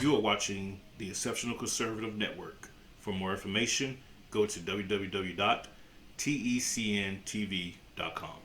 You are watching the Exceptional Conservative Network. For more information, go to www.tecntv.com.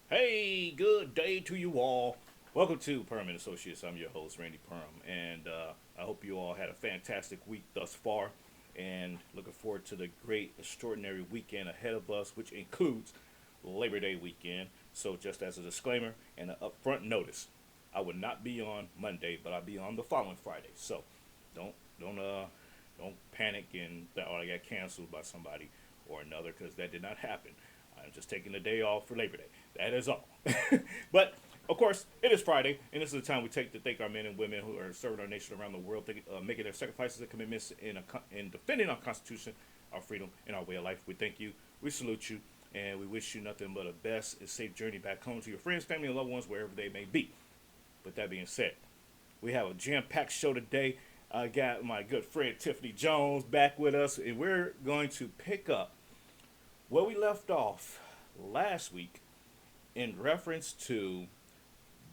Hey, good day to you all. Welcome to Permanent Associates. I'm your host, Randy Perm, and I hope you all had a fantastic week thus far, and looking forward to the great, extraordinary weekend ahead of us, which includes Labor Day weekend. So, just as a disclaimer and an upfront notice, I would not be on Monday, but I'll be on the following Friday. So, don't don't uh don't panic and that I got canceled by somebody or another because that did not happen. I'm just taking the day off for Labor Day. That is all. But of course, it is Friday, and this is the time we take to thank our men and women who are serving our nation around the world, making their sacrifices and commitments in defending our Constitution, our freedom, and our way of life. We thank you, we salute you, and we wish you nothing but a best and safe journey back home to your friends, family, and loved ones, wherever they may be. With that being said, we have a jam-packed show today. I got my good friend Tiffani Jones back with us, and we're going to pick up where we left off last week in reference to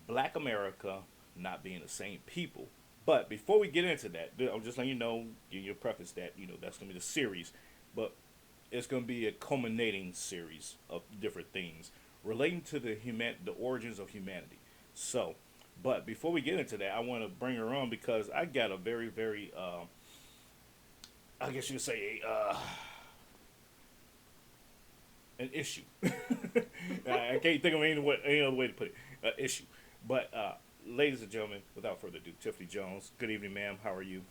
Black America not being the same people. But before we get into that, I'm just letting you know, give you a preface that that's going to be the series, but it's going to be a culminating series of different things relating to the origins of humanity. So, but before we get into that, I want to bring her on because I got a very, very, I guess you could say, an issue. I can't think of any other way to put it. Issue. But, ladies and gentlemen, without further ado, Tiffany Jones. Good evening, ma'am. How are you?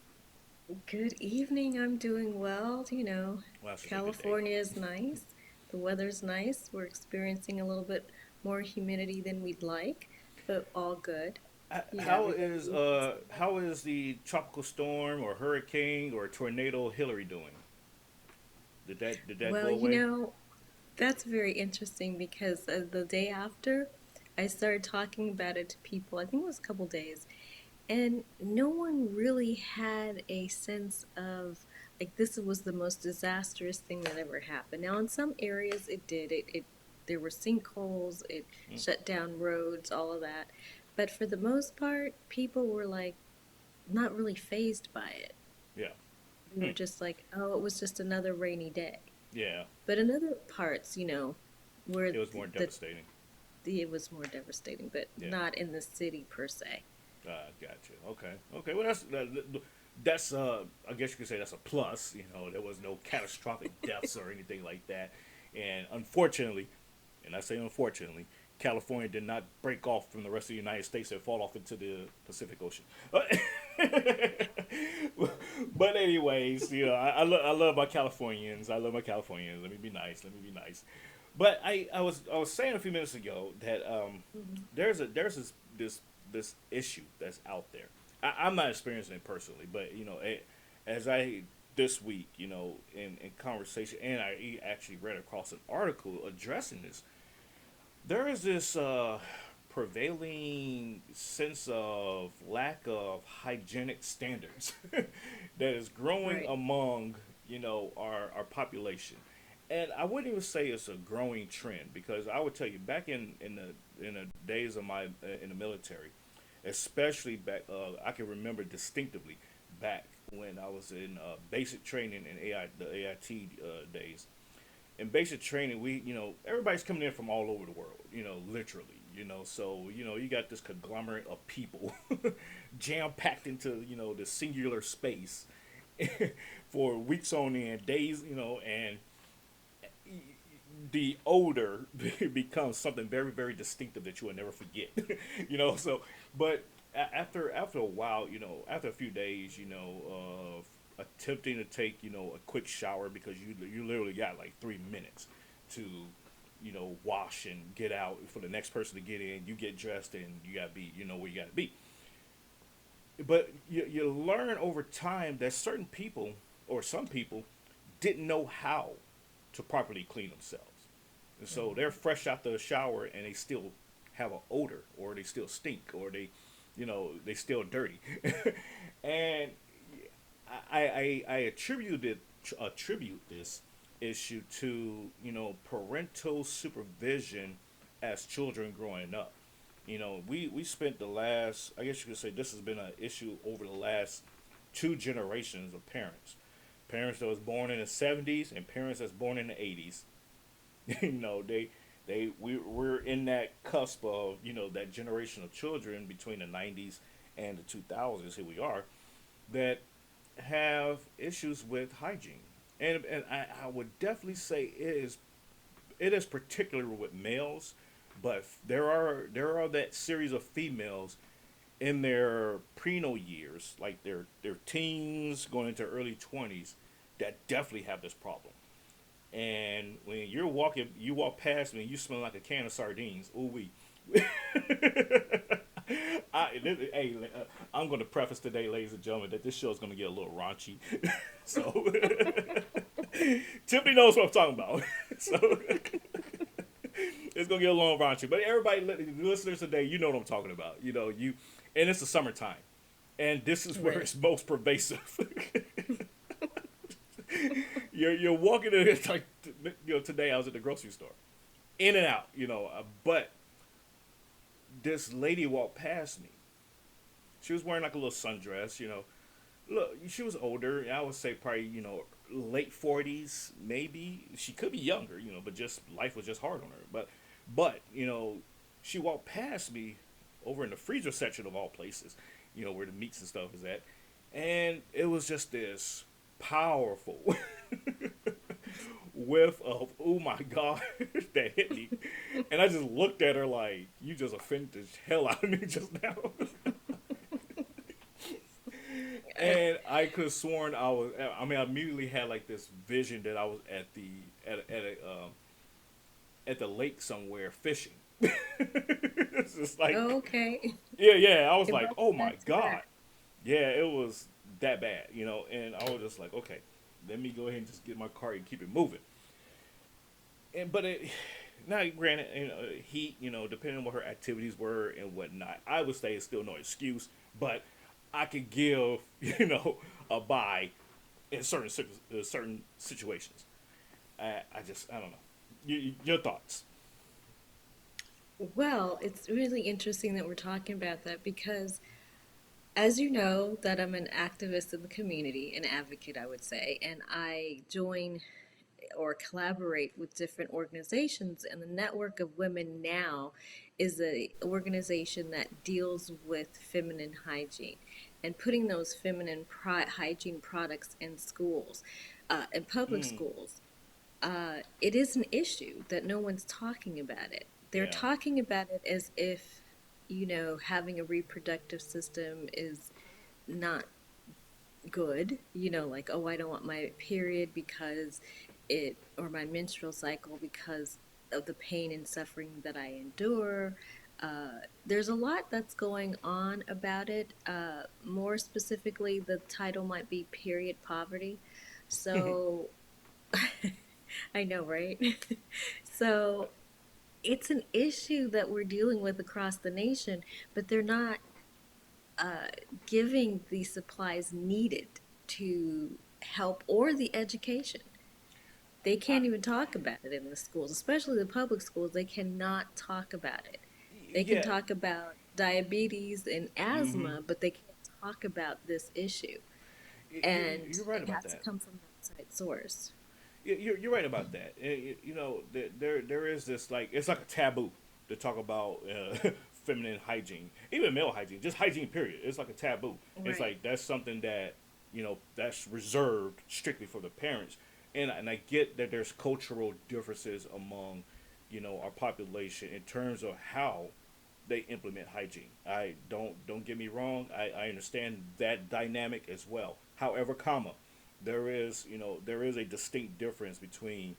Good evening. I'm doing well. Well, that's just a good day. California is nice. The weather's nice. We're experiencing a little bit more humidity than we'd like, but all good. Everybody. How is the tropical storm or hurricane or tornado Hillary doing? Did that go Well, away? that's very interesting because the day after, I started talking about it to people. I think it was a couple days, and no one really had a sense of like this was the most disastrous thing that ever happened. Now, in some areas, it did. It there were sinkholes. It Mm, shut down roads. All of that. But for the most part, people were like not really phased by it. yeah. They were Hmm. just like, oh, it was just another rainy day. Yeah. But in other parts, where It was more devastating. it was more devastating, but Yeah. not in the city per se. Gotcha. Okay. Okay. Well, that's I guess you could say that's a plus. There was no catastrophic deaths or anything like that, and unfortunately, and I say unfortunately, California did not break off from the rest of the United States and fall off into the Pacific Ocean. But anyways, I love my Californians. I love my Californians. Let me be nice. Let me be nice. But I was saying a few minutes ago that Hmm. there's this issue that's out there. I'm not experiencing it personally, but as I this week, in conversation, and I actually read across an article addressing this. there is this prevailing sense of lack of hygienic standards that is growing Right. among our population, and I wouldn't even say it's a growing trend because I would tell you back in the days of my in the military, especially back I can remember distinctively back when I was in basic training in the AIT days. In basic training, we, everybody's coming in from all over the world, literally, so, you got this conglomerate of people jam packed into, the singular space for weeks on end, days, and the odor becomes something very, very distinctive that you will never forget, so, but after a while, after a few days, of attempting to take, a quick shower because you literally got like 3 minutes to, wash and get out for the next person to get in. You get dressed and you gotta be, where you gotta be. But you learn over time that certain people or some people didn't know how to properly clean themselves. And so they're Hmm. fresh out the shower and they still have an odor or they still stink or they still dirty. And I attribute this issue to parental supervision as children growing up. We spent the last, I guess you could say this has been an issue over the last two generations of parents. Parents that was born in the 70s and parents that's born in the 80s. We're in that cusp of, that generation of children between the 90s and the 2000s. Here we are that have issues with hygiene. And I would definitely say it is particular with males, but there are that series of females in their prenatal years, like their teens going into early 20s, that definitely have this problem. And when you walk past me, and you smell like a can of sardines. Ooh wee. Hey, I'm going to preface today, ladies and gentlemen, that this show is going to get a little raunchy. So, Tiffany knows what I'm talking about. So, it's going to get a little raunchy. But everybody, listeners today, you know what I'm talking about. And it's the summertime. And this is where Right. it's most pervasive. You're walking in, it's like, today I was at the grocery store. In and out, but this lady walked past me. She was wearing like a little sundress, Look, she was older. I would say probably, late 40s, maybe. She could be younger, but just life was just hard on her. But she walked past me over in the freezer section of all places, where the meats and stuff is at, and it was just this powerful whiff of oh my god that hit me, and I just looked at her like you just offended the hell out of me just now. I, And I could have sworn I was. I mean, I immediately had like this vision that I was at the lake somewhere fishing. It's just like, oh, okay. yeah, yeah. I was It like, brought oh you my back to god, that. yeah, it was that bad, And I was just like, okay, let me go ahead and just get my car and keep it moving. And but it now, granted, heat, depending on what her activities were and whatnot, I would say it's still no excuse, but I could give, a buy in certain situations. I don't know. Your thoughts? Well, it's really interesting that we're talking about that because, as you know, that I'm an activist in the community, an advocate, I would say, and I join or collaborate with different organizations, and the Network of Women Now is a organization that deals with feminine hygiene and putting those feminine hygiene products in schools, in public Mm, schools. It is an issue that no one's talking about it. They're yeah. talking about it as if, having a reproductive system is not good, like, oh, I don't want my period because or my menstrual cycle because of the pain and suffering that I endure. There's a lot that's going on about it. More specifically, the title might be Period Poverty. So, I know, right? So, it's an issue that we're dealing with across the nation, but they're not uh, giving the supplies needed to help or the education. They I, can't even talk about it in the schools, especially the public schools. They cannot talk about it. They can yeah, talk about diabetes and mm-hmm. asthma, but they can't talk about this issue. And You're right it about has to that. come from an outside source. You're right about that. You know, there is this, like, it's like a taboo to talk about feminine hygiene, even male hygiene, just hygiene. Period. It's like a taboo. It's Right. like that's something that, that's reserved strictly for the parents. And I get that there's cultural differences among, our population in terms of how they implement hygiene. I don't get me wrong. I understand that dynamic as well. However, comma, there is a distinct difference between,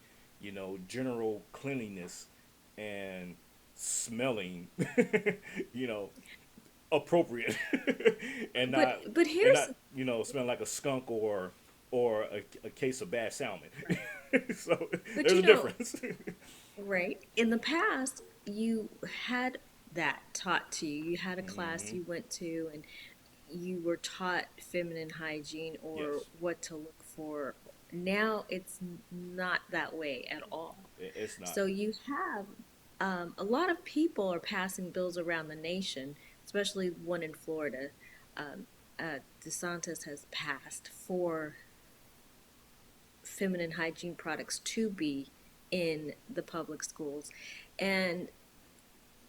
general cleanliness and smelling, you know, appropriate, and But not but here's smelling like a skunk or a case of bad salmon. So but there's you a know, difference. right? In the past, you had that taught to you. You had a class Hmm. you went to and you were taught feminine hygiene or Yes, what to look for. Now it's not that way at all. it's not. So you have a lot of people are passing bills around the nation, especially one in Florida. Um, DeSantis has passed for feminine hygiene products to be in the public schools. And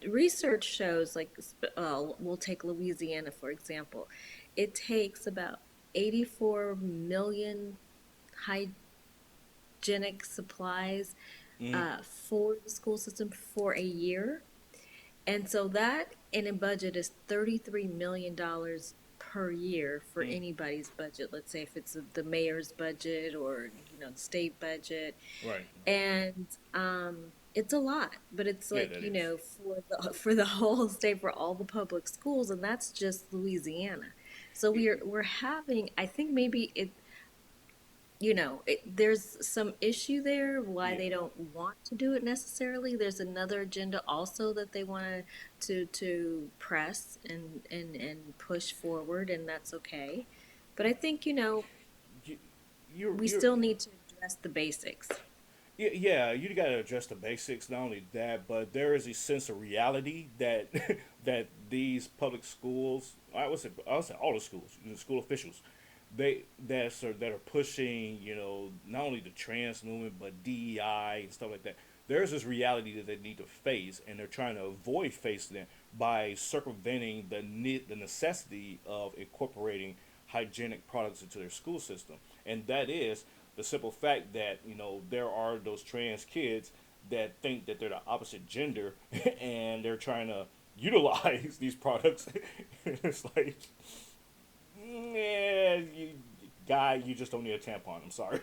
research shows, like, we'll take Louisiana, for example, it takes about 84 million hygienic supplies Mm-hmm. for the school system for a year. And so that in a budget is $33 million per year for Mm. anybody's budget. Let's say if it's the mayor's budget or the state budget, Right. and it's a lot, but it's Yeah, like that is. for the whole state for all the public schools, and that's just Louisiana. So we're having, I think maybe there's some issue there why Yeah. they don't want to do it necessarily. There's another agenda also that they want to press and push forward, and that's okay. But I think You, you're we you're still need to address the basics. yeah, you got to address the basics. Not only that, but there is a sense of reality that that these public schools, I would say all the schools, school officials, that are pushing, not only the trans movement but DEI and stuff like that. There's this reality that they need to face, and they're trying to avoid facing it by circumventing the necessity of incorporating hygienic products into their school system, and that is the simple fact that there are those trans kids that think that they're the opposite gender and they're trying to utilize these products. It's like, yeah, guy, you just don't need a tampon. I'm sorry.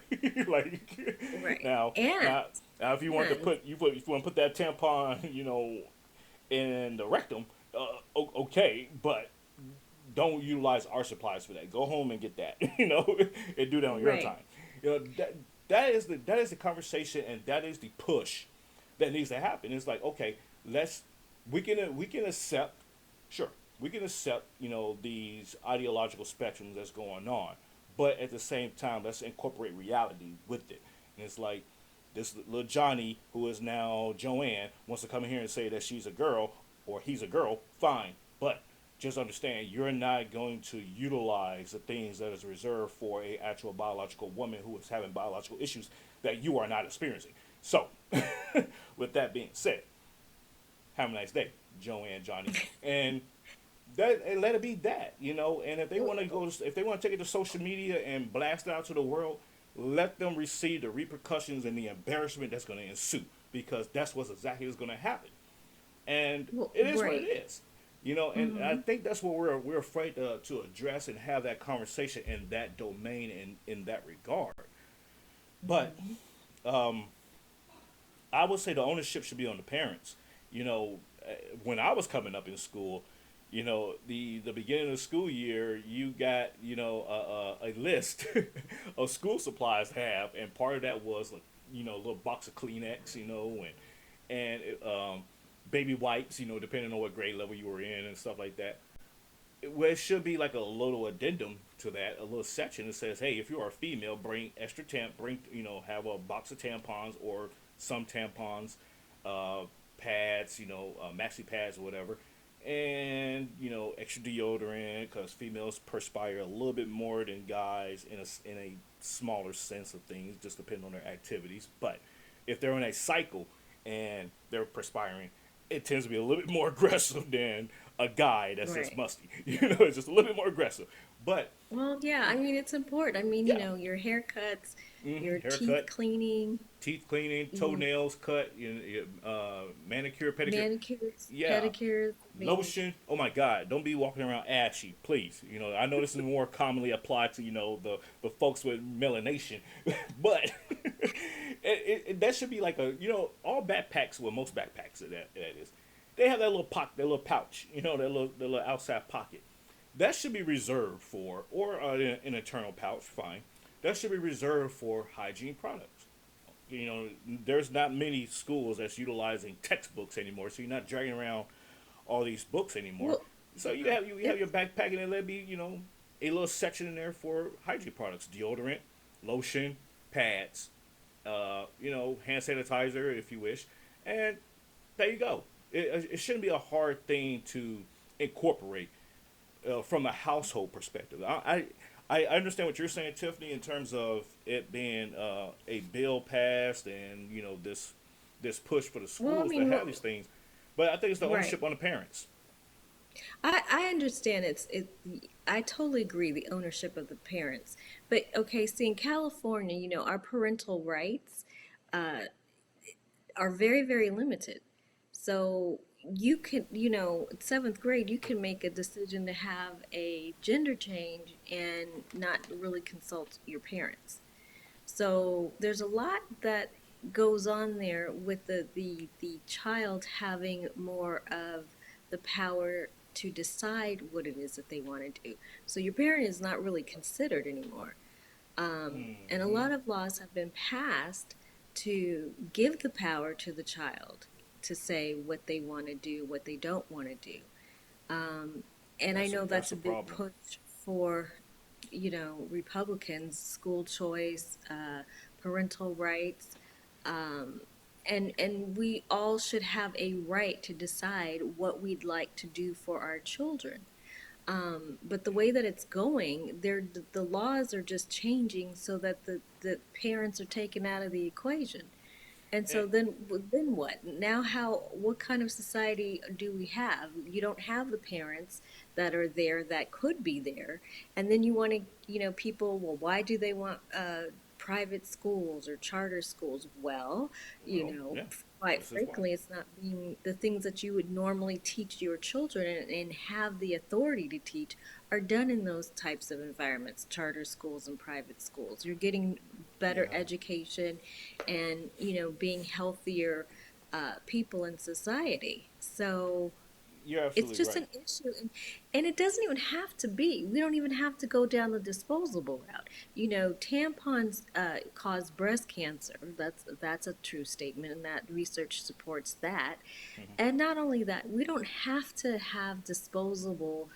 Like, Right. now, And now, now, if you want to and if you want to put that tampon, in the rectum, okay, but don't utilize our supplies for that. Go home and get that, and do that on your right. time. That is the conversation, and that is the push that needs to happen. It's like, okay, we can accept, sure, we can accept, these ideological spectrums that's going on, but at the same time, let's incorporate reality with it. And it's like this little Johnny, who is now Joanne, wants to come in here and say that she's a girl or he's a girl. Fine, but just understand you're not going to utilize the things that is reserved for a actual biological woman who is having biological issues that you are not experiencing. So, with that being said, have a nice day, Joanne, Johnny, and and let it be that, And if they want to if they want to take it to social media and blast it out to the world, let them receive the repercussions and the embarrassment that's going to ensue, because that's what's exactly is going to happen, and Well, it is what it right. is. And I Hmm. think that's what we're afraid to address and have that conversation in that domain in that regard. But Hmm. I would say the ownership should be on the parents. You know, when I was coming up in school, the beginning of the school year, you got a list of school supplies to have, and part of that was, like, a little box of Kleenex, and baby wipes, depending on what grade level you were in and stuff like that. Well, it should be like a little addendum to that, a little section that says, "Hey, if you are a female, bring extra bring have a box of tampons or some tampons, uh, pads, maxi pads or whatever, and extra deodorant because females perspire a little bit more than guys in a smaller sense of things, just depending on their activities. But if they're in a cycle and they're perspiring, it tends to be a little bit more aggressive than a guy that's just Right. musty. It's just a little bit more aggressive. But Well, yeah, I mean, it's important. I mean, yeah, your haircuts, your teeth haircut, cleaning, teeth cleaning, you toenails cut, manicure, pedicure. manicures, Yeah, pedicures. I mean, lotion. Oh my God! Don't be walking around ashy, please. I know this is more commonly applied to the folks with melanation, but that should be like all backpacks. Well, most backpacks that is, they have that little pocket, that little pouch. That little outside pocket. That should be reserved for, or an internal pouch. Fine. That should be reserved for hygiene products. There's not many schools that's utilizing textbooks anymore, so you're not dragging around all these books anymore. well, So you have your it's backpack and there'll be a little section in there for hygiene products, deodorant, lotion, pads, hand sanitizer if you wish, and there you go. It shouldn't be a hard thing to incorporate from a household perspective. I understand what you're saying, Tiffany, in terms of it being a bill passed and this push for the well, I schools to mean, have these things, but I think it's the right. ownership on the parents. I understand I totally agree the ownership of the parents. But okay, see in California, our parental rights uh, are very, very limited. So you can, seventh grade, you can make a decision to have a gender change and not really consult your parents. So there's a lot that goes on there with the child having more of the power to decide what it is that they want to do. So your parent is not really considered anymore. And a Hmm. lot of laws have been passed to give the power to the child to say what they want to do, what they don't want to do. Um, and I That's a know that's that's a a big problem. push for, Republicans, school choice, parental rights, um, and we all should have a right to decide what we'd like to do for our children. But the way that it's going, the laws are just changing so that the parents are taken out of the equation. And And, so then what? Now what kind of society do we have? You don't have the parents that are there that could be there. And then you want to, people, well, why do they want private schools or charter schools? Well, well, yeah, quite this is why. frankly, it's not being the things that you would normally teach your children and have the authority to teach are done in those types of environments, charter schools and private schools. You're getting better Yeah, education and being healthier people in society. So you're it's absolutely just right. an issue, and it doesn't even have to be. We don't even have to go down the disposable route. Tampons cause breast cancer. That's a true statement, and that research supports that. Hmm. And not only that, we don't have to have disposable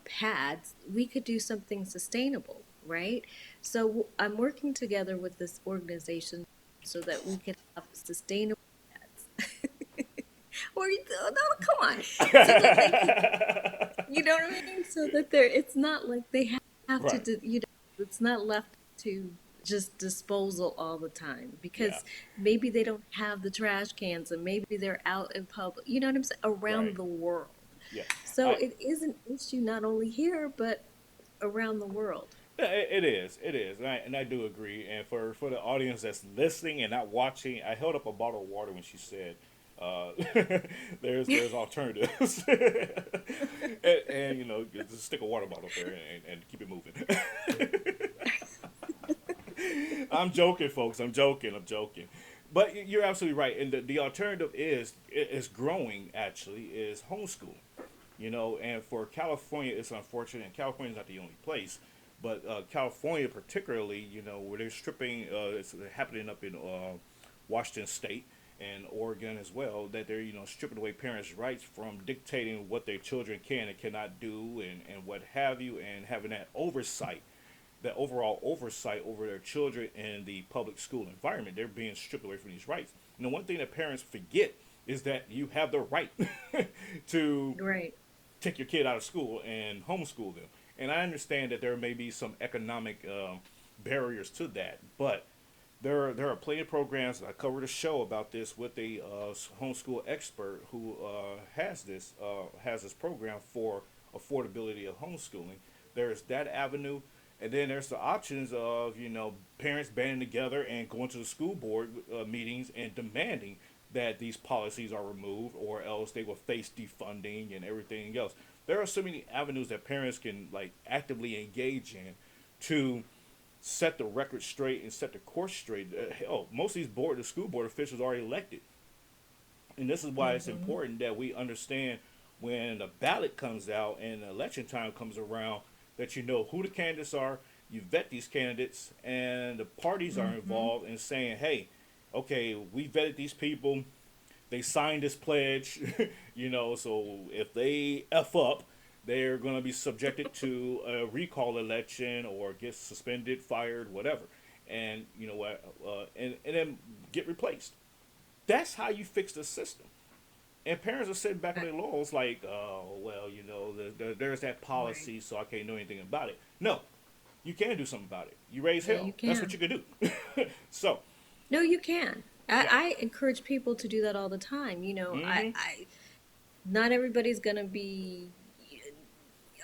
pads. We could do something sustainable, right? So I'm working together with this organization so that we can have sustainable pads. Or no, come on, so that they can, you know what I mean? So that it's not like they have to, Right. it's not left to just disposal all the time Yeah. because maybe they don't have the trash cans and maybe they're out in public, you know what I'm saying, Right. around the world. Yeah. So I it is an issue not only here, but around the world. Yeah, it is. It is, and I do agree. And for the audience that's listening and not watching, I held up a bottle of water when she said, uh, "There's alternatives," and just stick a water bottle up there and keep it moving. I'm joking, folks. I'm joking. I'm joking. But you're absolutely right. And the alternative is growing. Actually, is homeschool. And for California, it's unfortunate. And California's not the only place, but California, particularly, where they're stripping, it's happening up in Washington State, and Oregon as well, that they're stripping away parents' rights from dictating what their children can and cannot do, and what have you, and having that oversight, that overall oversight over their children in the public school environment. They're being stripped away from these rights. One thing that parents forget is that you have the right to Right. take your kid out of school and homeschool them. And I understand that there may be some economic barriers to that, but there are plenty of programs. I covered a show about this with a homeschool expert who has this program for affordability of homeschooling. There's that avenue, and then there's the options of parents banding together and going to the school board meetings and demanding that these policies are removed, or else they will face defunding and everything else. There are so many avenues that parents can like actively engage in to set the record straight and set the course straight. Hell, most of these the school board officials are elected, and this is why it's Mm-hmm. important that we understand when the ballot comes out and election time comes around, that you know who the candidates are. You vet these candidates, and the parties are Mm-hmm. involved in saying, "Hey, okay, we vetted these people. They signed this pledge, so if they f up, they're going to be subjected to a recall election or get suspended, fired, whatever, and you know what, and then get replaced. That's how you fix the system." And parents are sitting back on their laurels, like, "Oh, well, there's that Right. policy, so I can't do anything about it." No, you can do something about it. You raise Yeah, hell. you That's what can. you can do. So, No, you can. yeah. I encourage people to do that all the time. Mm-hmm. Not everybody's gonna be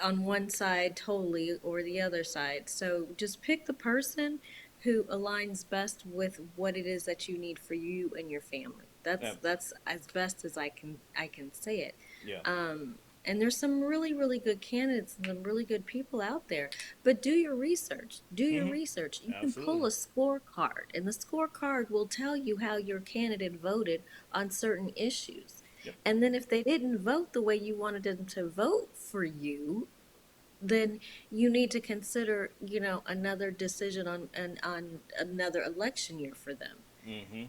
on one side totally or the other side. So just pick the person who aligns best with what it is that you need for you and your family. Yeah. That's as best as I can say it. Yeah. And there's some really, really good candidates and some really good people out there. But do your research. Do your Mm-hmm. research. You can pull Absolutely. a scorecard, and the scorecard will tell you how your candidate voted on certain issues. Yep. And then if they didn't vote the way you wanted them to vote for you, then you need to consider, another decision on another election year for them. Mm-hmm.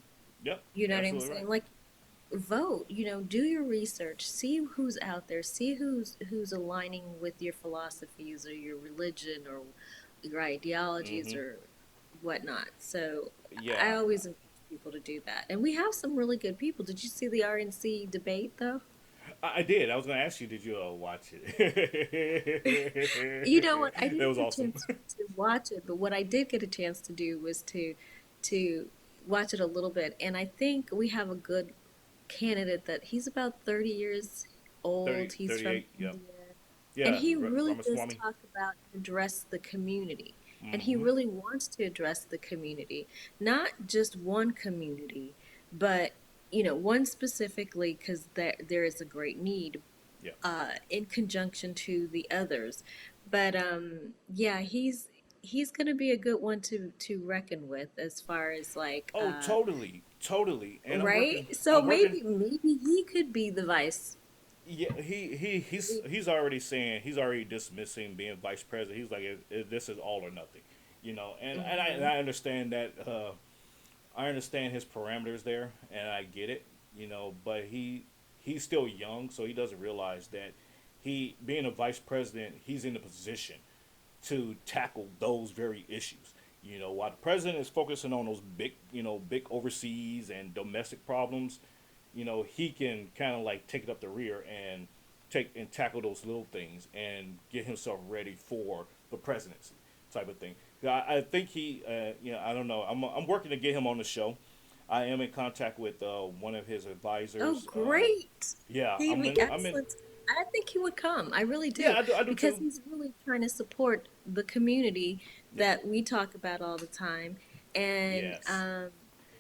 Yep. You know what I'm Absolutely saying? right. Like vote, do your research, see who's out there, see who's aligning with your philosophies or your religion or your ideologies Mm-hmm. or whatnot. So I Yeah. always encourage people to do that. And we have some really good people. Did you see the RNC debate though? I did. I was going to ask you, did you watch it? You know what? I That didn't was get a awesome. chance to watch it, but what I did get a chance to do was to watch it a little bit. And I think we have a good candidate that he's about 30 years 30, old. He's from 38. Yep. India. And Yeah. he really does Ramaswamy. talk about address the community. And he Mm-hmm. really wants to address the community, not just one community, but one specifically because there is a great need Yeah. in conjunction to the others. But yeah, he's gonna be a good one to reckon with as far as like Oh, totally. Totally. And I'm right. working. So I'm working. maybe he could be the vice. Yeah, he's already saying, he's already dismissing being vice president. He's like, this is all or nothing, and Hmm. I understand that. I understand his parameters there, and I get it, But he's still young, so he doesn't realize that he being a vice president, he's in a position to tackle those very issues. While the president is focusing on those big overseas and domestic problems, he can kind of like take it up the rear and tackle those little things and get himself ready for the presidency type of thing. I think I don't know. I'm working to get him on the show. I am in contact with one of his Oh, advisors. great! Yeah, He'd be I'm in. excellent. I think he would come. I really Yeah, do I do because too. he's really trying to support the community Yep. that we talk about all the time, and Yes.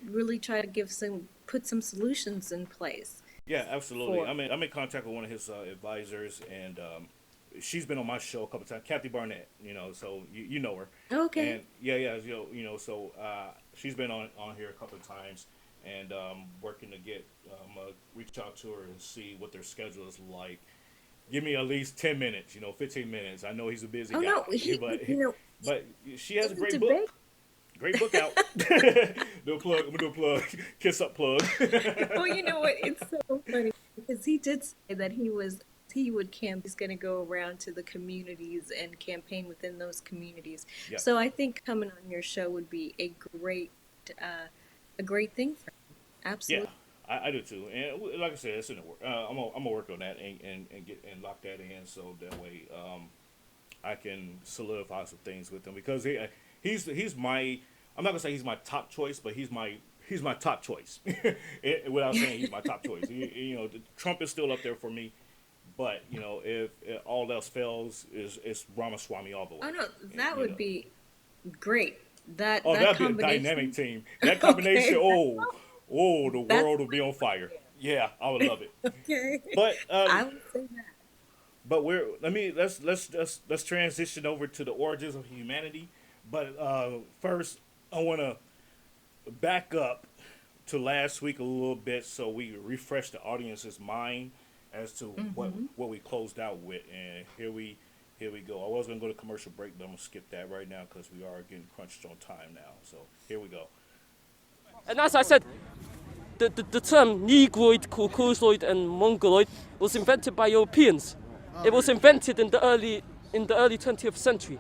really try to put some solutions in place Yeah, absolutely. for. I'm in contact with one of his advisors, and she's been on my show a couple times. Kathy Barnett, so you know her, Okay. and yeah, so she's been on here a couple of times, and working to get reach out to her and see what their schedule is like. Give me at least 10 minutes, 15 minutes. I know he's a busy Oh no, guy, but you know but she has in a the great debate. book. Great book out. Do a plug. I'm gonna do a plug. Kiss up plug. Well, you know what? It's so funny because he did say that he would camp. He's going to go around to the communities and campaign within those communities. Yep. So I think coming on your show would be uh, a great thing for him. Yeah, Absolutely. I do too. And like I said, it's in the work. I'm gonna work on that and get and lock that in so that way I can solidify some things with him because he's my. I'm not gonna say he's my top choice, but he's my top choice. Without saying he's my top choice, Trump is still up there for me. But if all else fails, is Ramaswamy all the way. Oh no, that You would know. be great. Oh, That that'd be a dynamic combination. team. That combination. Okay, Oh, the that's world would be on fire. Yeah, I would love it. okay. But I would say that. let's transition over to the origins of humanity. But first, I want to back up to last week a little bit so we refresh the audience's mind as to Hmm. what we closed out with. And here we go. I was gonna go to commercial break, but I'm gonna skip that right now because we are getting crunched on time now. So here we go. And as I said, the term Negroid, Caucasoid, and Mongoloid was invented by Europeans. It was invented in the early 20th century.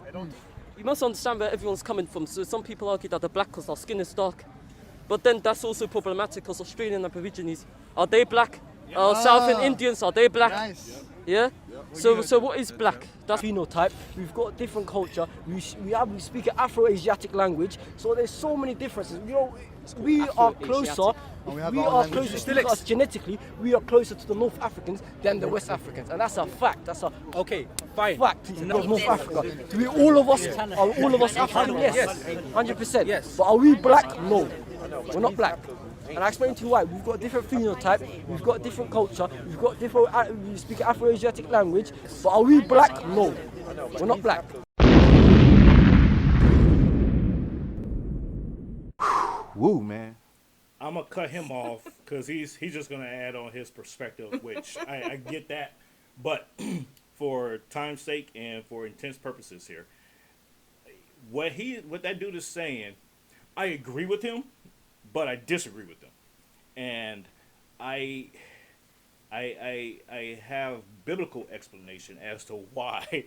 You must understand where everyone's coming from. So some people argue that they're black because our skin is dark, but then that's also problematic because Australian Aborigines, are they black? Southern Indians, are they black? Nice. Yeah. So what is black? That's phenotype. We've got different culture. We speak an Afro-Asiatic language. So there's so many differences. We are closer. And we have We our are language. closer. If you look at us genetically, we are closer to the North Africans than the West Africans, and that's a fact. That's a Okay, fine. fact. Of North Africa. Do we all of us are all of us African? Yes, 100%. Yes. But are we black? No, we're not black. And I explained to you why. We've got a different phenotype, we've got a different culture, we've got different. We speak Afro-Asiatic language, but are we black? No, we're not black. Woo, man. I'm gonna cut him off because he's just gonna add on his perspective, which I get that, but for time's sake and for intense purposes here, what that dude is saying, I agree with him, but I disagree with him, and I I have biblical explanation as to why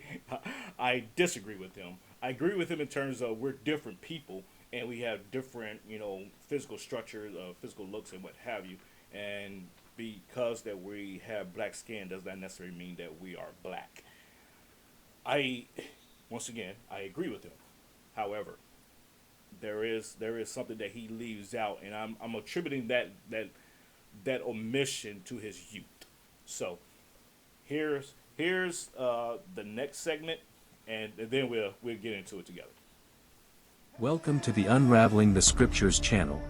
I disagree with him. I agree with him in terms of we're different people and we have different, physical structures, physical looks, and what have you. And because that we have black skin does not necessarily mean that we are black. Once again, I agree with him. However, there is something that he leaves out, and I'm attributing that omission to his youth. So here's the next segment, and then we'll get into it together. Welcome to the Unraveling the Scriptures channel.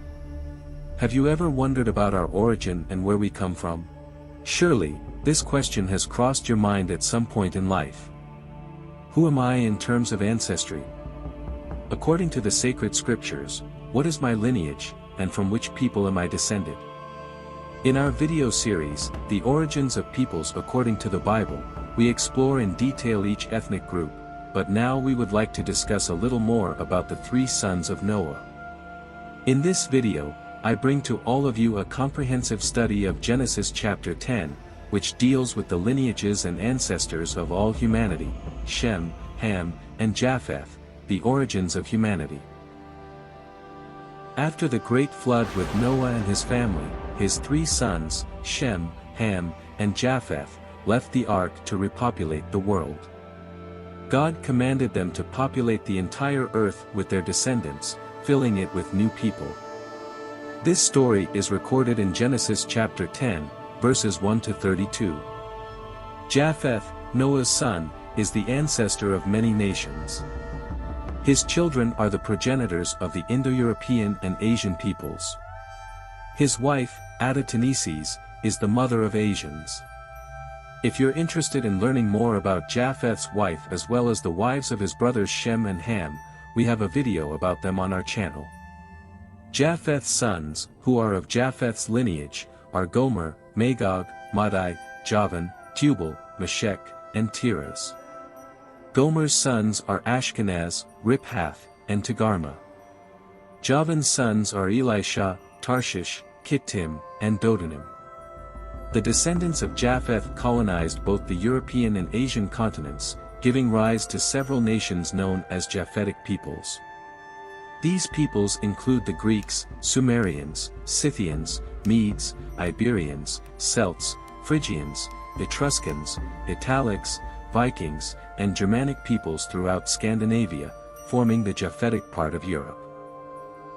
Have you ever wondered about our origin and where we come from? Surely, this question has crossed your mind at some point in life. Who am I in terms of ancestry? According to the sacred scriptures, what is my lineage, and from which people am I descended? In our video series, The Origins of Peoples According to the Bible, we explore in detail each ethnic group, but now we would like to discuss a little more about the three sons of Noah. In this video, I bring to all of you a comprehensive study of Genesis chapter 10, which deals with the lineages and ancestors of all humanity, Shem, Ham, and Japheth, the origins of humanity. After the great flood with Noah and his family, his three sons, Shem, Ham, and Japheth, left the ark to repopulate the world. God commanded them to populate the entire earth with their descendants, filling it with new people. This story is recorded in Genesis chapter 10, verses 1 to 32. Japheth, Noah's son, is the ancestor of many nations. His children are the progenitors of the Indo-European and Asian peoples. His wife, Adoteneses, is the mother of Asians. If you're interested in learning more about Japheth's wife as well as the wives of his brothers Shem and Ham, we have a video about them on our channel. Japheth's sons, who are of Japheth's lineage, are Gomer, Magog, Madai, Javan, Tubal, Meshech, and Tiras. Gomer's sons are Ashkenaz, Riphath, and Togarmah. Javan's sons are Elisha, Tarshish, Kittim, and Dodanim. The descendants of Japheth colonized both the European and Asian continents, giving rise to several nations known as Japhetic peoples. These peoples include the Greeks, Sumerians, Scythians, Medes, Iberians, Celts, Phrygians, Etruscans, Italics, Vikings, and Germanic peoples throughout Scandinavia, forming the Japhetic part of Europe.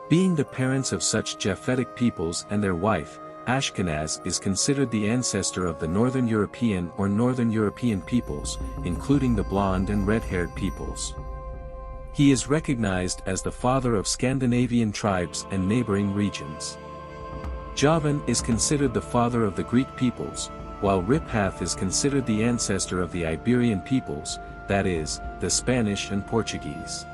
Being the parents of such Japhetic peoples and their wife, Ashkenaz is considered the ancestor of the Northern European or Northern European peoples, including the blonde and red-haired peoples. He is recognized as the father of Scandinavian tribes and neighboring regions. Javan is considered the father of the Greek peoples, while Riphath is considered the ancestor of the Iberian peoples, that is, the Spanish and Portuguese.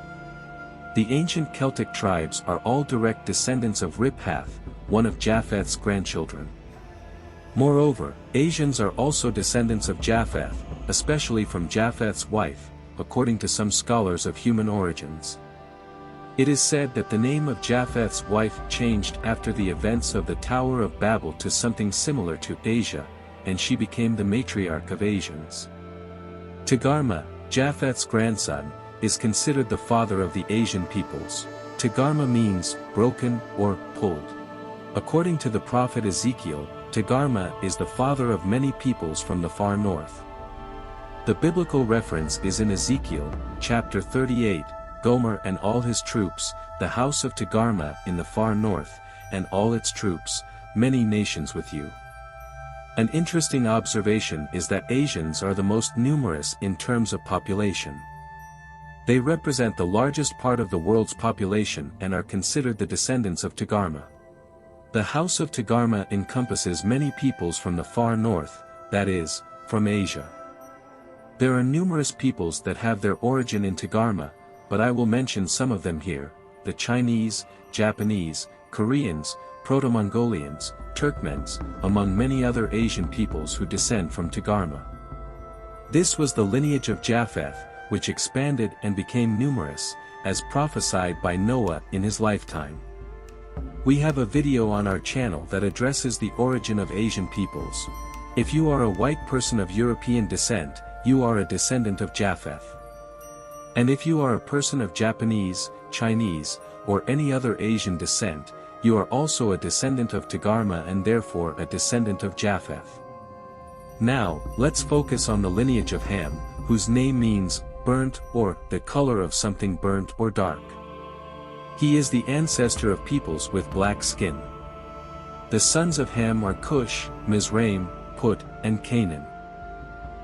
The ancient Celtic tribes are all direct descendants of Riphath, one of Japheth's grandchildren. Moreover, Asians are also descendants of Japheth, especially from Japheth's wife, according to some scholars of human origins. It is said that the name of Japheth's wife changed after the events of the Tower of Babel to something similar to Asia, and she became the matriarch of Asians. Togarma, Japheth's grandson, is considered the father of the Asian peoples. Togarma means broken or pulled. According to the prophet Ezekiel, Togarma is the father of many peoples from the far north. The biblical reference is in Ezekiel, chapter 38, Gomer and all his troops, the house of Togarma in the far north, and all its troops, many nations with you. An interesting observation is that Asians are the most numerous in terms of population. They represent the largest part of the world's population and are considered the descendants of Togarma. The house of Togarma encompasses many peoples from the far north, that is, from Asia. There are numerous peoples that have their origin in Togarma, but I will mention some of them here: the Chinese, Japanese, Koreans, Proto-Mongolians, Turkmens, among many other Asian peoples who descend from Togarma. This was the lineage of Japheth, which expanded and became numerous, as prophesied by Noah in his lifetime. We have a video on our channel that addresses the origin of Asian peoples. If you are a white person of European descent, you are a descendant of Japheth. And if you are a person of Japanese, Chinese, or any other Asian descent, you are also a descendant of Togarma and therefore a descendant of Japheth. Now, let's focus on the lineage of Ham, whose name means burnt or the color of something burnt or dark. He is the ancestor of peoples with black skin. The sons of Ham are Cush, Mizraim, Put, and Canaan.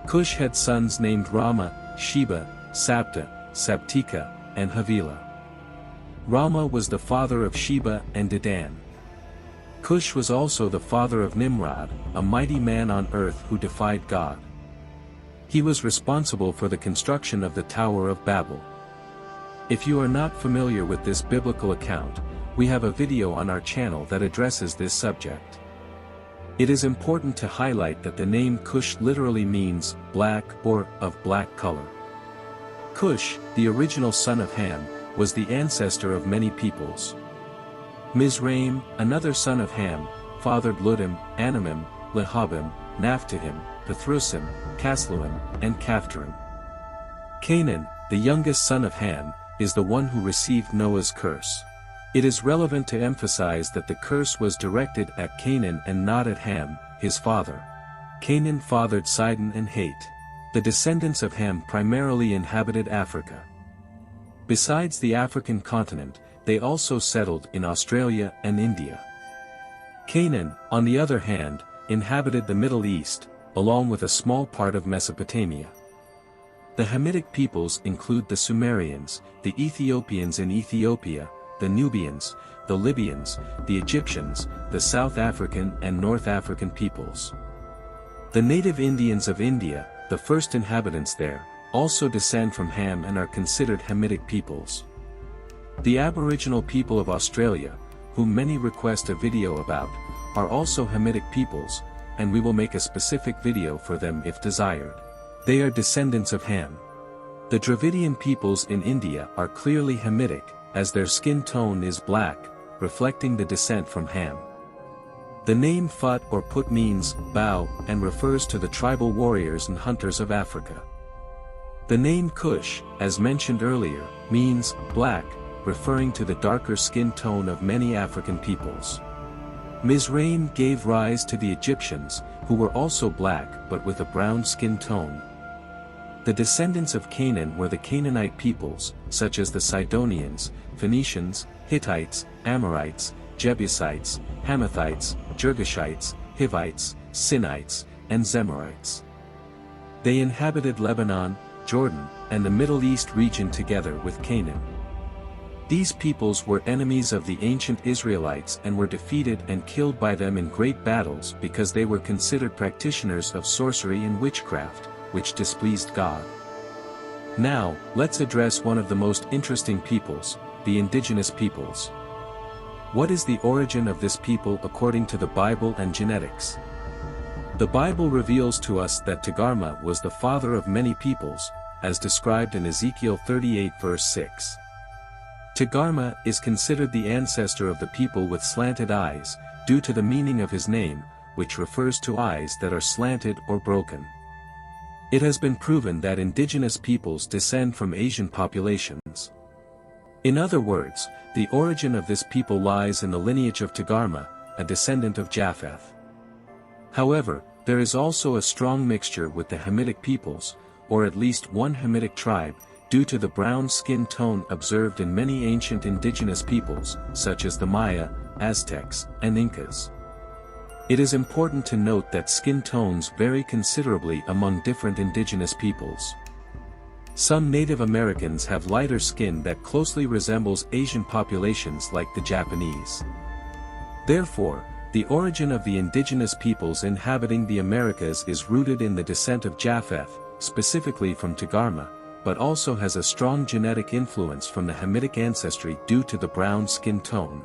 Cush had sons named Rama, Sheba, Sabta, Sabtika, and Havilah. Rama was the father of Sheba and Dedan. Cush was also the father of Nimrod, a mighty man on earth who defied God. He was responsible for the construction of the Tower of Babel. If you are not familiar with this biblical account, we have a video on our channel that addresses this subject. It is important to highlight that the name Cush literally means black or of black color. Cush, the original son of Ham, was the ancestor of many peoples. Mizraim, another son of Ham, fathered Ludim, Anamim, Lehabim, Naphtuhim, Pathrusim, Casluim, and Caphtorim. Canaan, the youngest son of Ham, is the one who received Noah's curse. It is relevant to emphasize that the curse was directed at Canaan and not at Ham, his father. Canaan fathered Sidon and Het. The descendants of Ham primarily inhabited Africa. Besides the African continent, they also settled in Australia and India. Canaan, on the other hand, inhabited the Middle East, along with a small part of Mesopotamia. The Hamitic peoples include the Sumerians, the Ethiopians in Ethiopia, the Nubians, the Libyans, the Egyptians, the South African and North African peoples. The native Indians of India, the first inhabitants there, also descend from Ham and are considered Hamitic peoples. The Aboriginal people of Australia, whom many request a video about, are also Hamitic peoples, and we will make a specific video for them if desired. They are descendants of Ham. The Dravidian peoples in India are clearly Hamitic, as their skin tone is black, reflecting the descent from Ham. The name Phut or Put means bow and refers to the tribal warriors and hunters of Africa. The name Cush, as mentioned earlier, means black, referring to the darker skin tone of many African peoples. Mizraim gave rise to the Egyptians, who were also black but with a brown skin tone. The descendants of Canaan were the Canaanite peoples, such as the Sidonians, Phoenicians, Hittites, Amorites, Jebusites, Hamathites, Girgashites, Hivites, Sinites, and Zemarites. They inhabited Lebanon, Jordan, and the Middle East region together with Canaan. These peoples were enemies of the ancient Israelites and were defeated and killed by them in great battles because they were considered practitioners of sorcery and witchcraft, which displeased God. Now, let's address one of the most interesting peoples, the indigenous peoples. What is the origin of this people according to the Bible and genetics? The Bible reveals to us that Togarmah was the father of many peoples, as described in Ezekiel 38 verse 6. Togarmah is considered the ancestor of the people with slanted eyes, due to the meaning of his name, which refers to eyes that are slanted or broken. It has been proven that indigenous peoples descend from Asian populations. In other words, the origin of this people lies in the lineage of Togarmah, a descendant of Japheth. However, there is also a strong mixture with the Hamitic peoples, or at least one Hamitic tribe, due to the brown skin tone observed in many ancient indigenous peoples, such as the Maya, Aztecs, and Incas. It is important to note that skin tones vary considerably among different indigenous peoples. Some Native Americans have lighter skin that closely resembles Asian populations like the Japanese. Therefore, the origin of the indigenous peoples inhabiting the Americas is rooted in the descent of Japheth, specifically from Togarmah, but also has a strong genetic influence from the Hamitic ancestry due to the brown skin tone.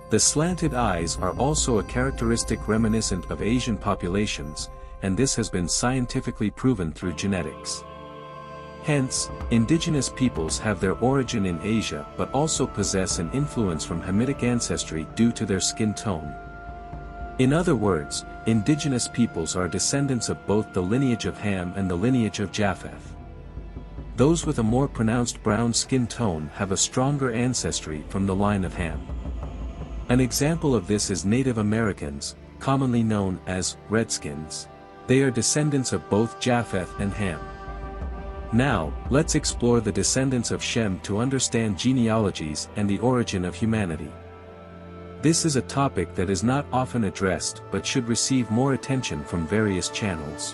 The slanted eyes are also a characteristic reminiscent of Asian populations, and this has been scientifically proven through genetics. Hence, indigenous peoples have their origin in Asia but also possess an influence from Hamitic ancestry due to their skin tone. In other words, indigenous peoples are descendants of both the lineage of Ham and the lineage of Japheth. Those with a more pronounced brown skin tone have a stronger ancestry from the line of Ham. An example of this is Native Americans, commonly known as Redskins. They are descendants of both Japheth and Ham. Now, let's explore the descendants of Shem to understand genealogies and the origin of humanity. This is a topic that is not often addressed but should receive more attention from various channels.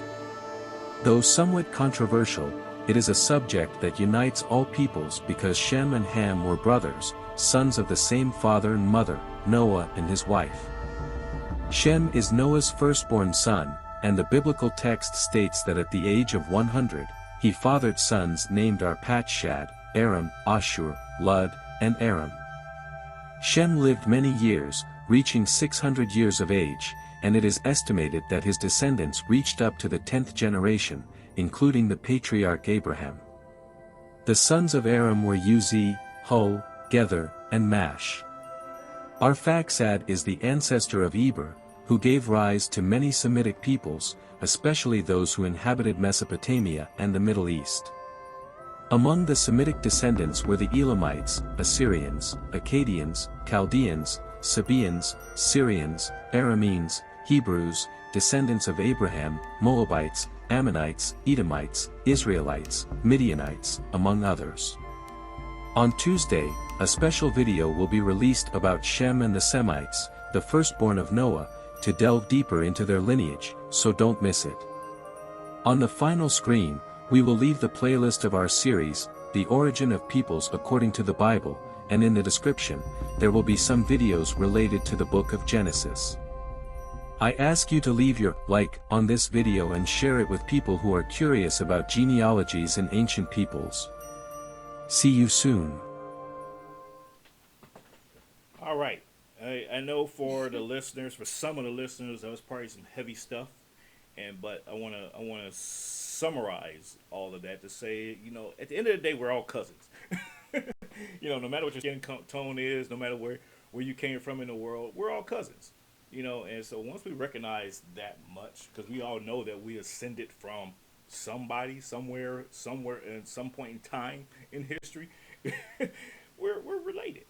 Though somewhat controversial, it is a subject that unites all peoples because Shem and Ham were brothers, sons of the same father and mother, Noah and his wife. Shem is Noah's firstborn son, and the biblical text states that at the age of 100, he fathered sons named Arpachshad, Aram, Ashur, Lud, and Aram. Shem lived many years, reaching 600 years of age, and it is estimated that his descendants reached up to the 10th generation, including the patriarch Abraham. The sons of Aram were Uzi, Hul, Gether, and Mash. Arphaxad is the ancestor of Eber, who gave rise to many Semitic peoples, especially those who inhabited Mesopotamia and the Middle East. Among the Semitic descendants were the Elamites, Assyrians, Akkadians, Chaldeans, Sabaeans, Syrians, Arameans, Hebrews, descendants of Abraham, Moabites, Ammonites, Edomites, Israelites, Midianites, among others. On Tuesday, a special video will be released about Shem and the Semites, the firstborn of Noah, to delve deeper into their lineage, so don't miss it. On the final screen, we will leave the playlist of our series, The Origin of Peoples According to the Bible, and in the description, there will be some videos related to the book of Genesis. I ask you to leave your like on this video and share it with people who are curious about genealogies and ancient peoples. See you soon. All right. I know for the listeners, for some of the listeners, that was probably some heavy stuff, but I wanna summarize all of that to say, at the end of the day, we're all cousins. No matter what your skin tone is, no matter where you came from in the world, we're all cousins. And so once we recognize that much, because we all know that we ascended from somebody, somewhere, in some point in time in history, we're related.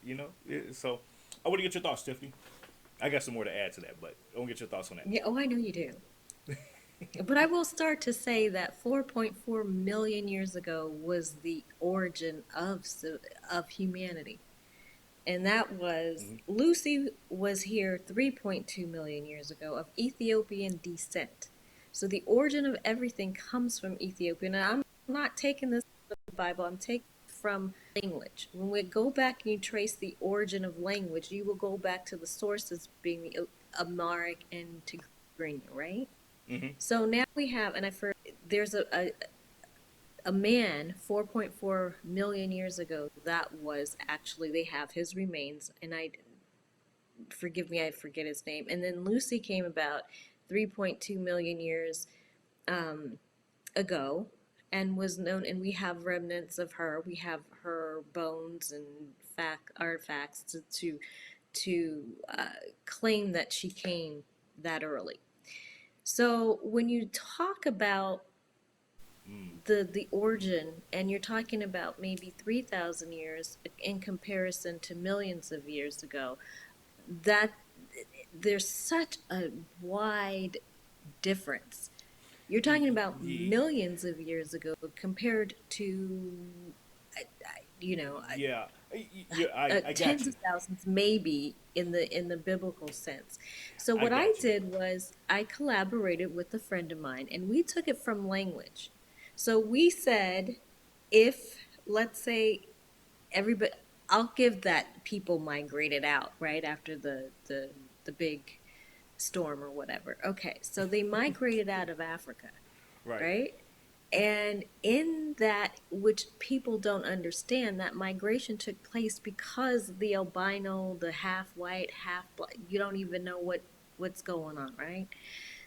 So I want to get your thoughts, Tiffany. I got some more to add to that, but I want to get your thoughts on that. Yeah, oh, I know you do. But I will start to say that 4.4 million years ago was the origin of humanity. And that was Hmm. Lucy was here 3.2 million years ago of Ethiopian descent. So the origin of everything comes from Ethiopia. And I'm not taking this from the Bible, I'm taking it from language. When we go back and you trace the origin of language, you will go back to the sources being the Amharic and Tigrinya, right? Hmm. So now we have, and I've heard there's a man 4.4 million years ago that was actually, they have his remains, and I, forgive me, I forget his name. And then Lucy came about 3.2 million years um, ago and was known, and we have remnants of her. We have her bones and artifacts to claim that she came that early. So when you talk about Mm. the origin, and you're talking about maybe 3,000 years in comparison to millions of years ago, that there's such a wide difference. You're Y- talking y- about y- millions of years ago compared to, yeah, yeah, I got tens you. of thousands maybe in the biblical sense. So I what I got you. did was I collaborated with a friend of mine, and we took it from language. So we said, if, let's say, everybody, I'll give that people migrated out right after the big storm or whatever. Okay, so they migrated out of Africa, Right. right? And in that, which people don't understand, that migration took place because the albino, the half white, half black, you don't even know what's going on, right?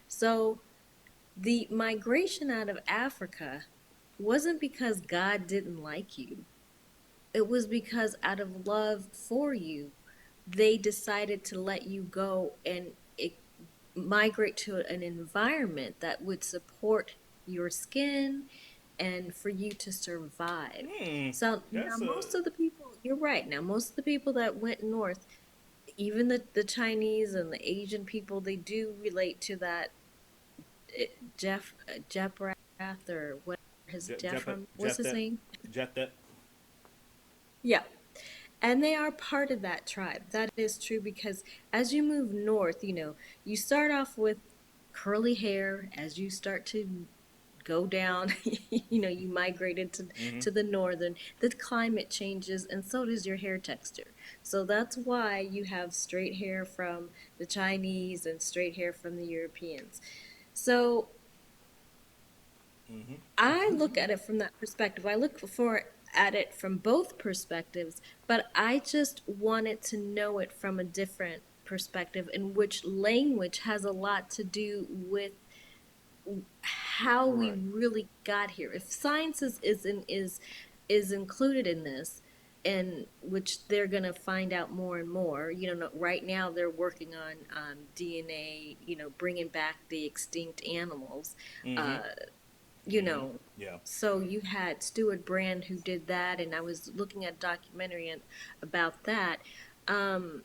So the migration out of Africa wasn't because God didn't like you. It was because out of love for you, they decided to let you go and migrate to an environment that would support your skin and for you to survive. Hmm. So now That's a most of the people, you're right. Now most of the people that went north, even the Chinese and the Asian people, they do relate to that Jephrath or what his Jeff, Jephram, what's Jeff his that, name? Jeff that. Yeah. And they are part of that tribe. That is true because as you move north, you start off with curly hair. As you start to go down, you migrated Hmm. to the northern, the climate changes, and so does your hair texture. So that's why you have straight hair from the Chinese and straight hair from the Europeans. So Hmm. I look at it from that perspective. I look for at it from both perspectives, but I just wanted to know it from a different perspective, in which language has a lot to do with how we Right. really got here. If science is included in this, and which they're going to find out more and more. Right now they're working on DNA. Bringing back the extinct animals. Hmm. Uh, you Hmm. know Yeah. so you had Stuart Brand who did that, and I was looking at a documentary about that. um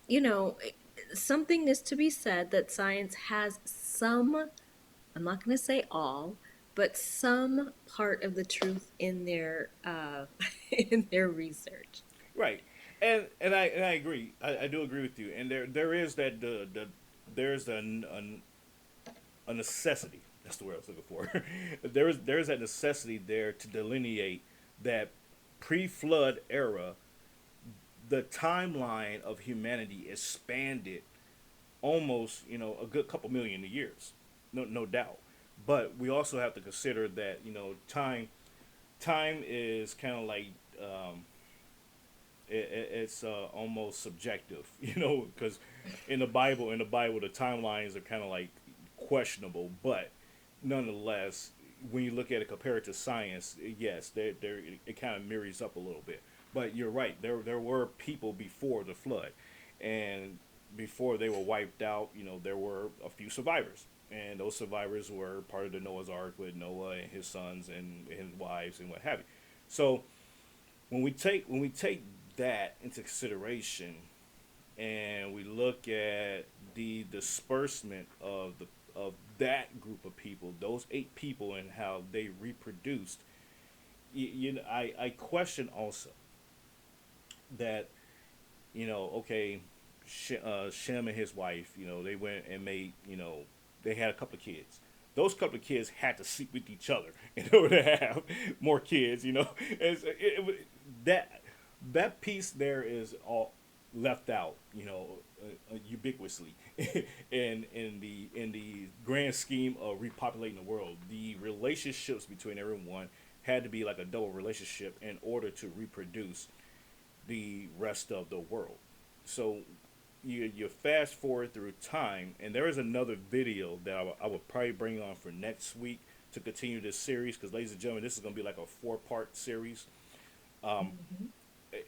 you know Something is to be said that science has some, I'm not going to say all, but some part of the truth in their in their research. Right. And I agree. I do agree with you. And there is that there's a necessity. That's the word I was looking for. There's that necessity there to delineate that pre-flood era. The timeline of humanity expanded almost a good couple million years, no doubt. But we also have to consider that time is kind of like it's almost subjective, because in the Bible, the timelines are kind of like questionable, but nonetheless, when you look at it compared to science, yes, it kind of mirrors up a little bit. But you're right. There were people before the flood, and before they were wiped out, there were a few survivors, and those survivors were part of the Noah's Ark with Noah and his sons and his wives and what have you. So when we take that into consideration, and we look at the disbursement of that group of people, those 8 people, and how they reproduced, I question also that okay, Shem and his wife, they went and made, they had a couple of kids. Those couple of kids had to sleep with each other in order to have more kids, and so that that piece there is all left out, ubiquitously, in the grand scheme of repopulating the world. The relationships between everyone had to be like a double relationship in order to reproduce the rest of the world. So you fast forward through time, and there is another video that I will probably bring on for next week to continue this series. Because, ladies and gentlemen, this is going to be like a 4-part series, and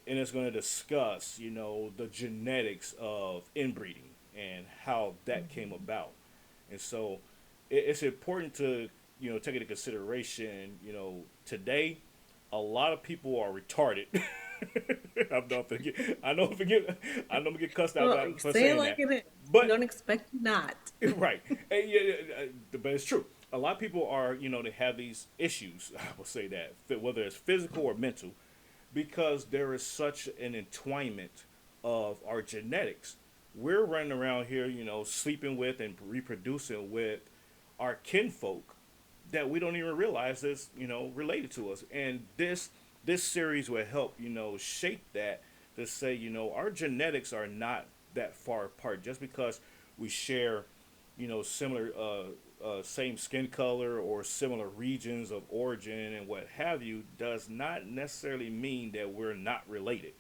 it's going to discuss, the genetics of inbreeding and how that came about. And so it's important to, take into consideration, today a lot of people are retarded. I know, forget, I know I'm gonna get cussed out Well, for say it saying like that, it is. We but don't expect you not. right, and yeah, but it's true. A lot of people are, they have these issues. I will say that, whether it's physical or mental, because there is such an entwinement of our genetics. We're running around here, sleeping with and reproducing with our kinfolk that we don't even realize is, related to us. And this series will help, shape that, to say, our genetics are not that far apart. Just because we share, similar, same skin color or similar regions of origin and what have you, does not necessarily mean that we're not related.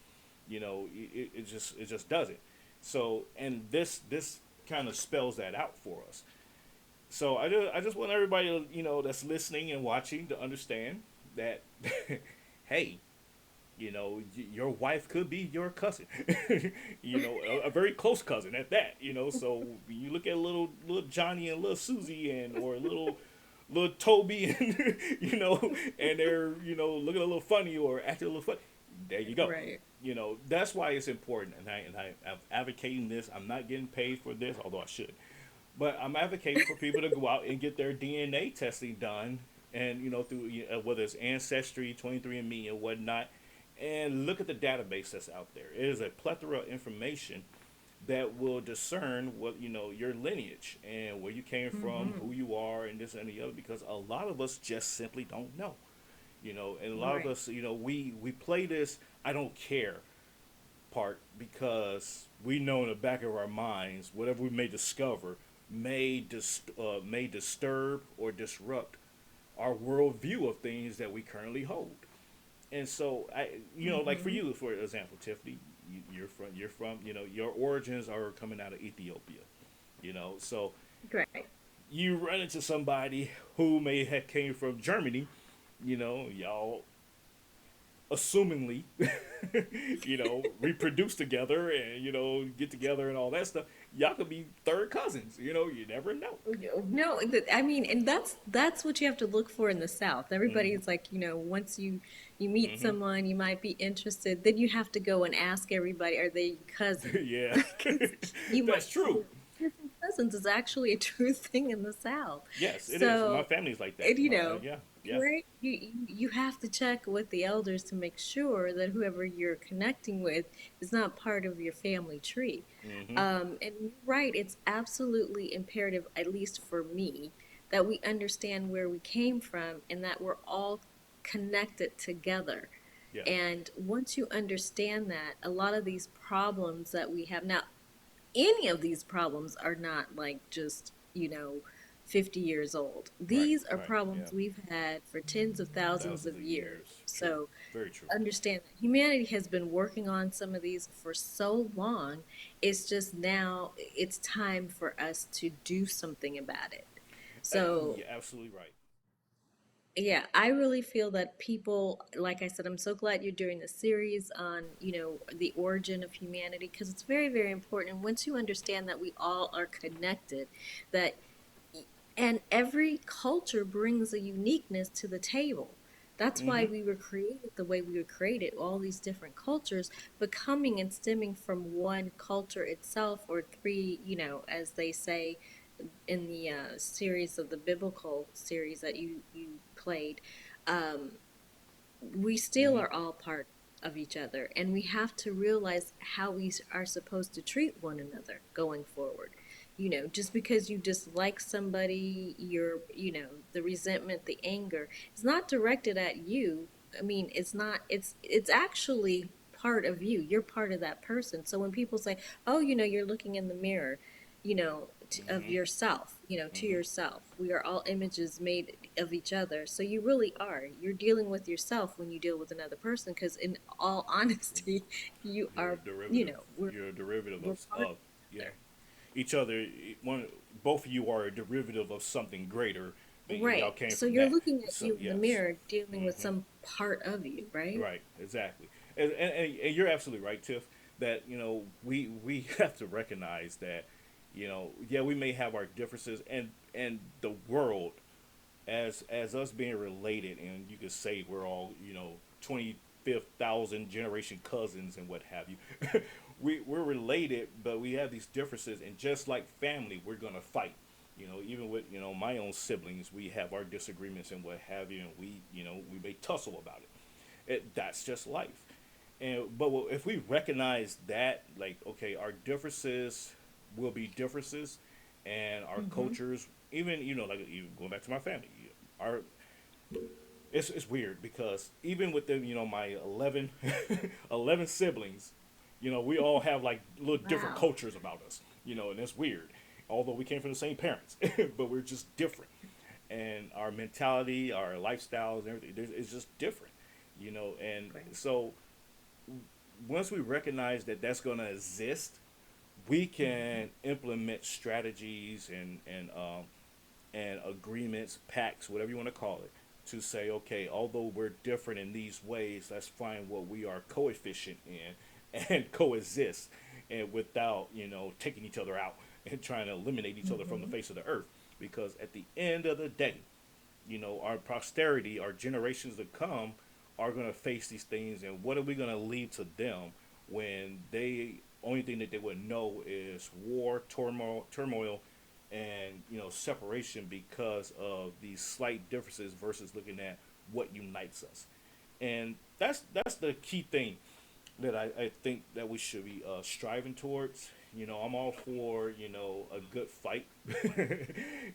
It just doesn't. So, and this kind of spells that out for us. So I just want everybody, that's listening and watching, to understand that, hey, your wife could be your cousin, a very close cousin at that. So you look at little Johnny and little Susie, and or little Toby, and and they're, looking a little funny or acting a little funny. There you go. Right. That's why it's important, I'm advocating this. I'm not getting paid for this, although I should. But I'm advocating for people to go out and get their DNA testing done, and through, whether it's Ancestry, 23andMe, and whatnot, and look at the database that's out there. It is a plethora of information that will discern what, your lineage and where you came from, who you are, and this and the other. Because a lot of us just simply don't know, and a lot of Right. us, we play this "I don't care" part because we know in the back of our minds whatever we may discover may disturb or disrupt our worldview of things that we currently hold. And so, like for you, for example, Tiffany, you're from, your origins are coming out of Ethiopia, so Great. you run into somebody who may have came from Germany, y'all assumingly, reproduce together and, get together and all that stuff. Y'all could be third cousins, you never know. No, I mean, and that's what you have to look for in the South. Everybody Hmm. is like, once you meet Hmm. someone, you might be interested. Then you have to go and ask everybody, are they cousins? Yeah. Because you might That's true. different cousins is actually a true thing in the South. Yes, it is. My So, family's like that. and Yeah, yeah. right, you have to check with the elders to make sure that whoever you're connecting with is not part of your family tree. Hmm. And you're right, it's absolutely imperative, at least for me, that we understand where we came from and that we're all connected together. Yeah. And once you understand that, a lot of these problems that we have now, any of these problems are not like just, 50 years old. Right, These are right. Yeah. problems we've had for tens of thousands Thousands of of years. years. True. So Very true. understand that humanity has been working on some of these for so long. It's just now it's time for us to do something about it. So You're absolutely right. Yeah, I really feel that people, like I said, I'm so glad you're doing this series on, the origin of humanity because it's very, very important. And once you understand that we all are connected, that and every culture brings a uniqueness to the table. That's why Mm-hmm. we were created the way we were created, all these different cultures, but coming and stemming from one culture itself, or three, as they say in the series of the biblical series that you played, um, we still Mm-hmm. are all part of each other, and we have to realize how we are supposed to treat one another going forward. Just because you dislike somebody, the resentment, the anger, it's not directed at you. I mean, it's not, it's actually part of you. You're part of that person. So when people say, oh, you're looking in the mirror, of Mm-hmm. yourself, to Mm-hmm. yourself. We are all images made of each other. So you really are. You're dealing with yourself when you deal with another person, because in all honesty, you You're a are, derivative. we're You're a derivative part of of each yeah. other. Each other. One. Both of you are a derivative of something greater. That y'all Right. came So from you're that. looking at So you in the yes. mirror, dealing with Mm-hmm. some part of you, right? Right, exactly, and you're absolutely right, Tiff. That we have to recognize that yeah, we may have our differences, and the world as us being related, and you could say we're all 25,000 generation cousins and what have you. We're related, but we have these differences, and just like family, we're gonna fight. Even with my own siblings, we have our disagreements and what have you, and we may tussle about it. That's just life. And but if we recognize that, like, okay, our differences will be differences, and our Mm-hmm. cultures, even like even going back to my family, our it's weird because even with my 11 siblings, we all have like little different Wow. cultures about us, and it's weird. Although we came from the same parents, but we're just different, and our mentality, our lifestyles, and everything, it's just different, and Right. so once we recognize that that's going to exist, we Mm-hmm. can implement strategies and agreements, pacts, whatever you want to call it, to say, okay, although we're different in these ways, let's find what we are coefficient in and coexist, and without taking each other out and trying to eliminate each other from the Mm-hmm. face of the earth. Because at the end of the day, our posterity, our generations to come, are going to face these things, and what are we going to leave to them when they only thing that they would know is war, turmoil, and separation because of these slight differences versus looking at what unites us. And that's the key thing that I think that we should be striving towards. I'm all for a good fight,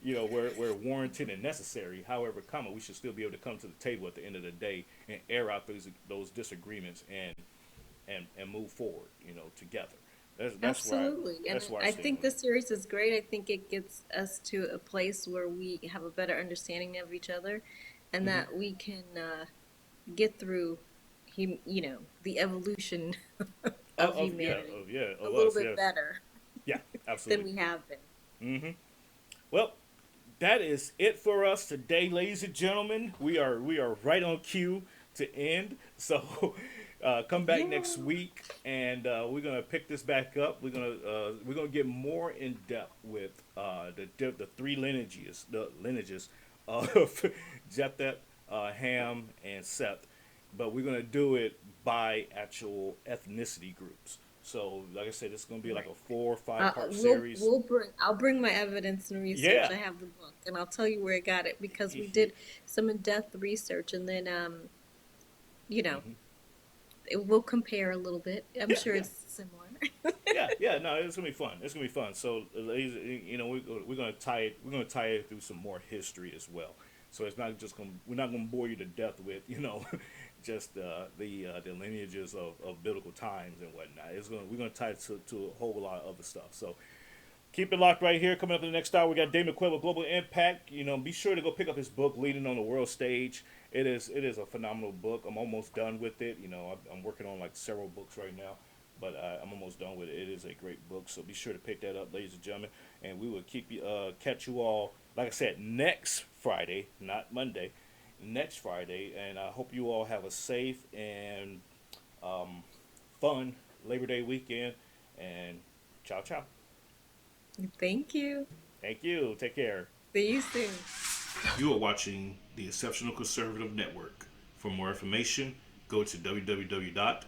where warranted and necessary. However, we should still be able to come to the table at the end of the day and air out those disagreements and move forward, together. That's where Absolutely. And that's where I I stand think on it. this series is great. I think it gets us to a place where we have a better understanding of each other, and Mm-hmm. that we can get through the evolution of humanity Of yeah, a of little us, bit yes, better yeah, than absolutely. we have been. Mm-hmm. Well, that is it for us today, ladies and gentlemen. We are right on cue to end. So come back Yeah. next week, and we're gonna pick this back up. We're gonna get more in depth with the three lineages of Japheth, Ham, and Seth, but we're gonna do it by actual ethnicity groups. So, like I said, it's gonna be like Right. a 4 or 5 part We'll series. we'll bring I'll bring my evidence and research. Yeah. I have the book, and I'll tell you where I got it because we did some in-depth research, and then you know, Hmm. we'll compare a little bit. I'm Yeah, sure yeah, it's similar. yeah. No, it's gonna be fun. It's gonna be fun. So, ladies, we're gonna tie it. We're gonna tie it through some more history as well. So it's not just gonna. We're not gonna bore you to death with just the lineages of biblical times and whatnot. We're gonna tie it to a whole lot of other stuff. So keep it locked right here. Coming up in the next hour, we got Damon Quill, Global Impact. Be sure to go pick up his book, Leading on the World Stage. It is a phenomenal book. I'm almost done with it. I'm working on like several books right now, but I'm almost done with it. It is a great book, so be sure to pick that up, ladies and gentlemen. And we will catch you all, like I said, next Friday, not Monday. next Friday. And I hope you all have a safe and fun Labor Day weekend. And ciao, ciao. Thank you. Thank you. Take care. See you soon. You are watching the Exceptional Conservative Network. For more information, go to www.tecntv.com.